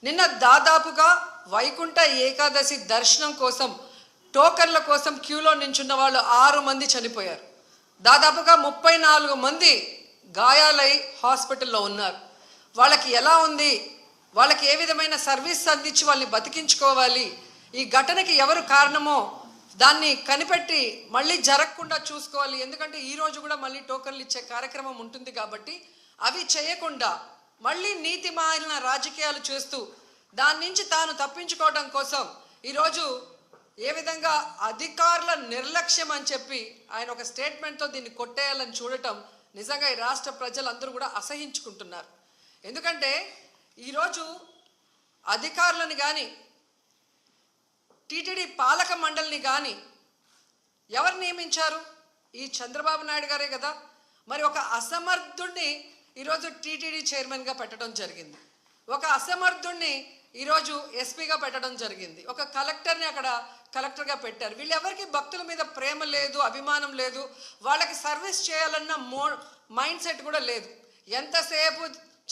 నిన్న దాదాపుగా వైకుంఠ ఏకాదశి దర్శనం కోసం టోకన్ల కోసం క్యూలో నించున్న వాళ్ళు 6 మంది చనిపోయారు. దాదాపుగా 34 మంది గాయాలై హాస్పిటల్లో ఉన్నారు. వాళ్ళకి ఎలా ఉంది, వాళ్ళకి ఏ విధమైన సర్వీస్ అందించి వాళ్ళని బతికించుకోవాలి, ఈ ఘటనకి ఎవరు కారణమో దాన్ని కనిపెట్టి మళ్ళీ జరగకుండా చూసుకోవాలి. ఎందుకంటే ఈరోజు కూడా మళ్ళీ టోకన్లు ఇచ్చే కార్యక్రమం ఉంటుంది కాబట్టి అవి చేయకుండా మళ్ళీ నీతిమాలిన రాజకీయాలు చేస్తూ దాని నుంచి తాను తప్పించుకోవడం కోసం ఈరోజు ఏ విధంగా అధికారుల నిర్లక్ష్యం అని చెప్పి ఆయన ఒక స్టేట్మెంట్తో దీన్ని కొట్టేయాలని చూడటం నిజంగా ఈ రాష్ట్ర ప్రజలందరూ కూడా అసహించుకుంటున్నారు. ఎందుకంటే ఈరోజు అధికారులను కానీ టీటీడీ పాలక మండలిని కానీ ఎవరు నియమించారు? ఈ చంద్రబాబు నాయుడు గారే కదా. మరి ఒక అసమర్థుడిని ఈరోజు టీటీడీ చైర్మన్గా పెట్టడం జరిగింది, ఒక అసమర్థుడిని ఈరోజు ఎస్పీగా పెట్టడం జరిగింది, ఒక కలెక్టర్ని అక్కడ కలెక్టర్గా పెట్టారు. వీళ్ళెవరికి భక్తుల మీద ప్రేమ లేదు, అభిమానం లేదు, వాళ్ళకి సర్వీస్ చేయాలన్న మైండ్ సెట్ కూడా లేదు. ఎంతసేపు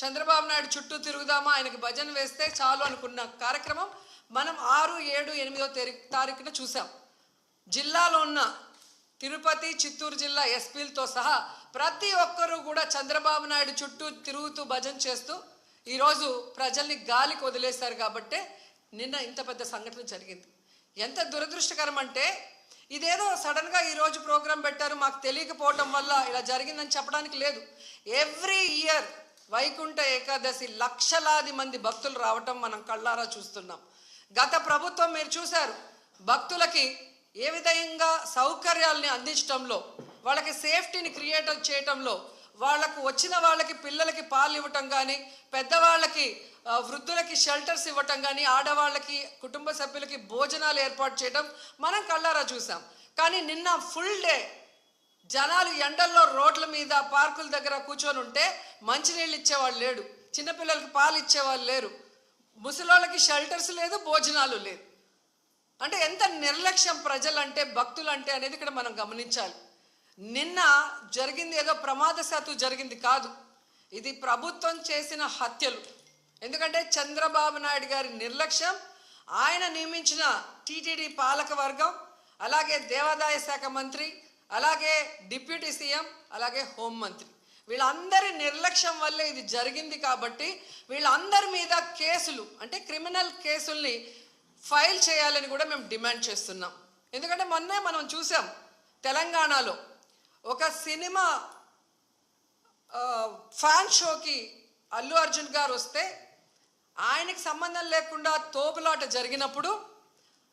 చంద్రబాబు నాయుడు చుట్టూ తిరుగుదామా, ఆయనకి భజన వేస్తే చాలు అనుకున్న కార్యక్రమం మనం 6, 7, 8వ తారీఖున చూసాం. జిల్లాలో ఉన్న తిరుపతి, చిత్తూరు జిల్లా ఎస్పీలతో సహా ప్రతి ఒక్కరూ కూడా చంద్రబాబు నాయుడు చుట్టూ తిరుగుతూ భజన చేస్తూ ఈరోజు ప్రజల్ని గాలికి వదిలేశారు. కాబట్టే నిన్న ఇంత పెద్ద సంఘటన జరిగింది. ఎంత దురదృష్టకరం అంటే ఇదేదో సడన్గా ఈరోజు ప్రోగ్రాం పెట్టారు, మాకు తెలియకపోవటం వల్ల ఇలా జరిగిందని చెప్పడానికి లేదు. ఎవ్రీ ఇయర్ వైకుంఠ ఏకాదశి లక్షలాది మంది భక్తులు రావటం మనం కళ్ళారా చూస్తున్నాం. గత ప్రభుత్వం మీరు చూశారు, భక్తులకి ఏ విధంగా సౌకర్యాలని అందించడంలో, వాళ్ళకి సేఫ్టీని క్రియేట్ చేయటంలో, వాళ్ళకు వచ్చిన వాళ్ళకి పిల్లలకి పాలు ఇవ్వటం కానీ, పెద్దవాళ్ళకి వృద్ధులకి షెల్టర్స్ ఇవ్వటం కానీ, ఆడవాళ్ళకి కుటుంబ సభ్యులకి భోజనాలు ఏర్పాటు చేయడం మనం కళ్ళారా చూసాం. కానీ నిన్న ఫుల్ డే జనాలు ఎండల్లో రోడ్ల మీద పార్కుల దగ్గర కూర్చొని ఉంటే మంచినీళ్ళు ఇచ్చేవాళ్ళు లేడు, చిన్నపిల్లలకి పాలు ఇచ్చేవాళ్ళు లేరు, ముసలోళ్ళకి షెల్టర్స్ లేదు, భోజనాలు లేదు. అంటే ఎంత నిర్లక్ష్యం ప్రజలంటే, భక్తులంటే అనేది ఇక్కడ మనం గమనించాలి. నిన్న జరిగింది ఏదో ప్రమాదశాత్తు జరిగింది కాదు, ఇది ప్రభుత్వం చేసిన హత్యలు. ఎందుకంటే చంద్రబాబు నాయుడు గారి నిర్లక్ష్యం, ఆయన నియమించిన టీటీడీ పాలక వర్గం, అలాగే దేవాదాయ శాఖ మంత్రి, అలాగే డిప్యూటీ సీఎం, అలాగే హోంమంత్రి, వీళ్ళందరి నిర్లక్ష్యం వల్లే ఇది జరిగింది. కాబట్టి వీళ్ళందరి మీద కేసులు, అంటే క్రిమినల్ కేసుల్ని ఫైల్ చేయాలని కూడా మేము డిమాండ్ చేస్తున్నాం. ఎందుకంటే మొన్నే మనం చూసాం, తెలంగాణలో ఒక సినిమా ఫ్యాన్ షోకి అల్లు అర్జున్ గారు వస్తే ఆయనకి సంబంధం లేకుండా తోపులాట జరిగినప్పుడు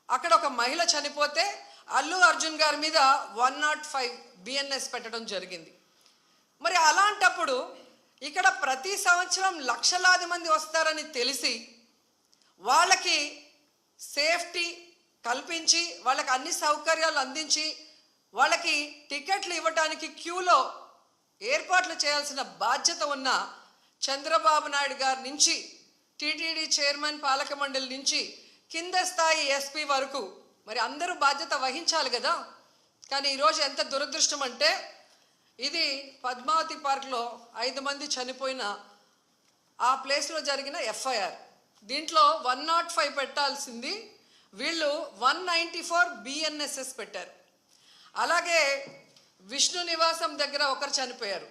అక్కడ ఒక మహిళ చనిపోతే అల్లు అర్జున్ గారి మీద 105 BNS పెట్టడం జరిగింది. మరి అలాంటప్పుడు ఇక్కడ ప్రతి సంవత్సరం లక్షలాది మంది వస్తారని తెలిసి వాళ్ళకి సేఫ్టీ కల్పించి, వాళ్ళకి అన్ని సౌకర్యాలు అందించి, వాళ్ళకి టికెట్లు ఇవ్వటానికి క్యూలో ఏర్పాట్లు చేయాల్సిన బాధ్యత ఉన్న చంద్రబాబు నాయుడు గారి నుంచి, టీటీడీ చైర్మన్, పాలక మండలి నుంచి కింద స్థాయి ఎస్పీ వరకు మరి అందరూ బాధ్యత వహించాలి కదా. కానీ ఈరోజు ఎంత దురదృష్టం అంటే, ఇది పద్మావతి పార్క్లో 5 మంది చనిపోయిన ఆ ప్లేస్లో జరిగిన FIR. దీంట్లో 105 పెట్టాల్సింది వీళ్ళు 194 BNSS పెట్టారు. అలాగే విష్ణు నివాసం దగ్గర ఒకరు చనిపోయారు,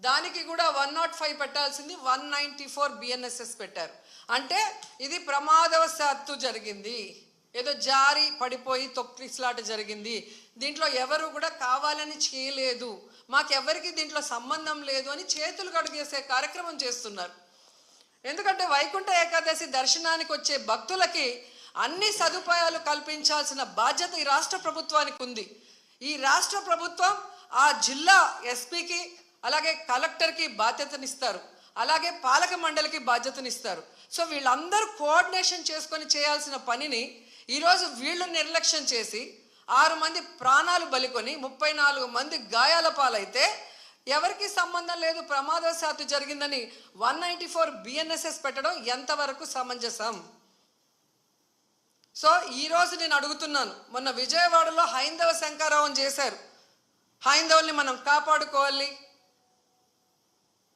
దానికి కూడా 105 పెట్టాల్సింది 194 BNSS పెట్టారు. అంటే ఇది ప్రమాదవశాత్తు జరిగింది, ఏదో జారి పడిపోయి తొక్కిసలాట జరిగింది, దీంట్లో ఎవరు కూడా కావాలని చేయలేదు, మాకెవరికి దీంట్లో సంబంధం లేదు అని చేతులు కడుగేసే కార్యక్రమం చేస్తున్నారు. ఎందుకంటే వైకుంఠ ఏకాదశి దర్శనానికి వచ్చే భక్తులకి అన్ని సదుపాయాలు కల్పించాల్సిన బాధ్యత ఈ రాష్ట్ర ప్రభుత్వానికి ఉంది. ఈ రాష్ట్ర ప్రభుత్వం ఆ జిల్లా ఎస్పీకి, అలాగే కలెక్టర్కి బాధ్యతనిస్తారు, అలాగే పాలక మండలికి బాధ్యతనిస్తారు. సో వీళ్ళందరూ కోఆర్డినేషన్ చేసుకొని చేయాల్సిన పనిని ఈరోజు వీళ్ళు నిర్లక్ష్యం చేసి 6 మంది ప్రాణాలు బలికొని 34 మంది గాయాల పాలైతే ఎవరికి సంబంధం లేదు, ప్రమాదవశాత్తు జరిగిందని 194 BNSS పెట్టడం ఎంతవరకు సమంజసం? సో ఈరోజు నేను అడుగుతున్నాను, మొన్న విజయవాడలో హైందవ శంకారావం చేశారు, హైందవుల్ని మనం కాపాడుకోవాలి.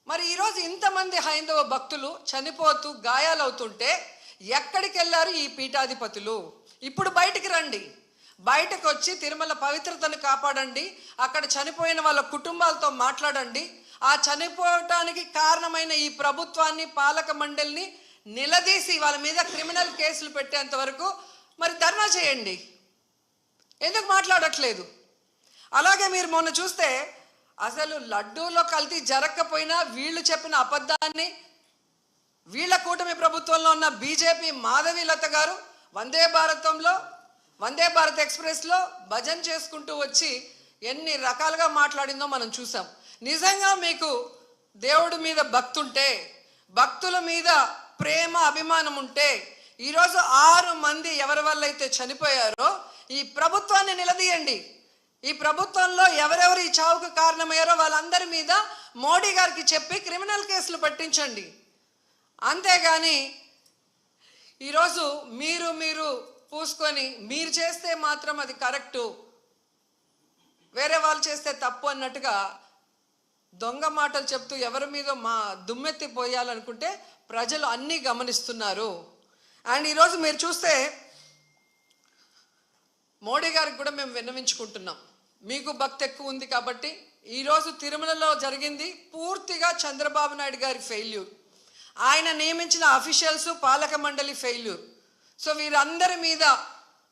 మరి ఈరోజు ఇంతమంది హైందవ భక్తులు చనిపోతూ గాయాలవుతుంటే ఎక్కడికి వెళ్ళారు ఈ పీఠాధిపతులు? ఇప్పుడు బయటికి రండి, బయటకు వచ్చి తిరుమల పవిత్రతను కాపాడండి, అక్కడ చనిపోయిన వాళ్ళ కుటుంబాలతో మాట్లాడండి, ఆ చనిపోవటానికి కారణమైన ఈ ప్రభుత్వాన్ని, పాలక మండలిని నిలదీసి వాళ్ళ మీద క్రిమినల్ కేసులు పెట్టేంత వరకు మరి ధర్నా చేయండి. ఎందుకు మాట్లాడట్లేదు? అలాగే మీరు మొన్న చూస్తే అసలు లడ్డూలో కల్తీ జరగకపోయినా వీళ్ళు చెప్పిన అబద్ధాన్ని వీళ్ళ కూటమి ప్రభుత్వంలో ఉన్న బీజేపీ మాధవీలత గారు వందే భారత్ ఎక్స్ప్రెస్లో భజన చేసుకుంటూ వచ్చి ఎన్ని రకాలుగా మాట్లాడిందో మనం చూసాం. నిజంగా మీకు దేవుడి మీద భక్తి ఉంటే, భక్తుల మీద ప్రేమ అభిమానం ఉంటే, ఈరోజు 6 మంది ఎవరి వల్ల అయితే చనిపోయారో ఈ ప్రభుత్వాన్ని నిలదీయండి. ఈ ప్రభుత్వంలో ఎవరెవరు ఈ చావుకు కారణమయ్యారో వాళ్ళందరి మీద మోడీ గారికి చెప్పి క్రిమినల్ కేసులు పట్టించండి. అంతేగాని ఈరోజు మీరు పూసుకొని మీరు చేస్తే మాత్రం అది కరెక్టు, వేరే వాళ్ళు చేస్తే తప్పు అన్నట్టుగా దొంగ మాటలు చెప్తూ ఎవరి మీద దుమ్మెత్తి పోయాలనుకుంటే ప్రజలు అన్నీ గమనిస్తున్నారు. అండ్ ఈరోజు మీరు చూస్తే మోడీ గారికి కూడా మేము విన్నవించుకుంటున్నాం, మీకు భక్తి ఎక్కువ ఉంది కాబట్టి ఈరోజు తిరుమలలో జరిగింది పూర్తిగా చంద్రబాబు నాయుడు గారి ఫెయిల్యూర్, ఆయన నియమించిన అఫీషియల్స్, పాలక మండలి ఫెయిల్యూర్. సో వీరందరి మీద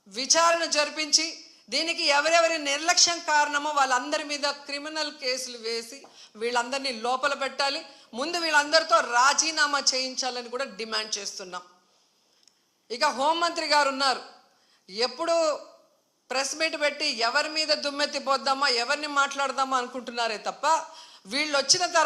విచారణ జరిపించి దీనికి ఎవరెవరి నిర్లక్ష్యం కారణమో వాళ్ళందరి మీద క్రిమినల్ కేసులు వేసి వీళ్ళందరినీ లోపల పెట్టాలి. ముందు వీళ్ళందరితో రాజీనామా చేయించాలని కూడా డిమాండ్ చేస్తున్నాం. ఇక హోంమంత్రి గారు ఉన్నారు, ఎప్పుడు ప్రెస్ మీట్ పెట్టి ఎవరి మీద దుమ్మెత్తి పోద్దామా, ఎవరిని మాట్లాడదామా అనుకుంటున్నారే తప్ప వీళ్ళు వచ్చిన తర్వాత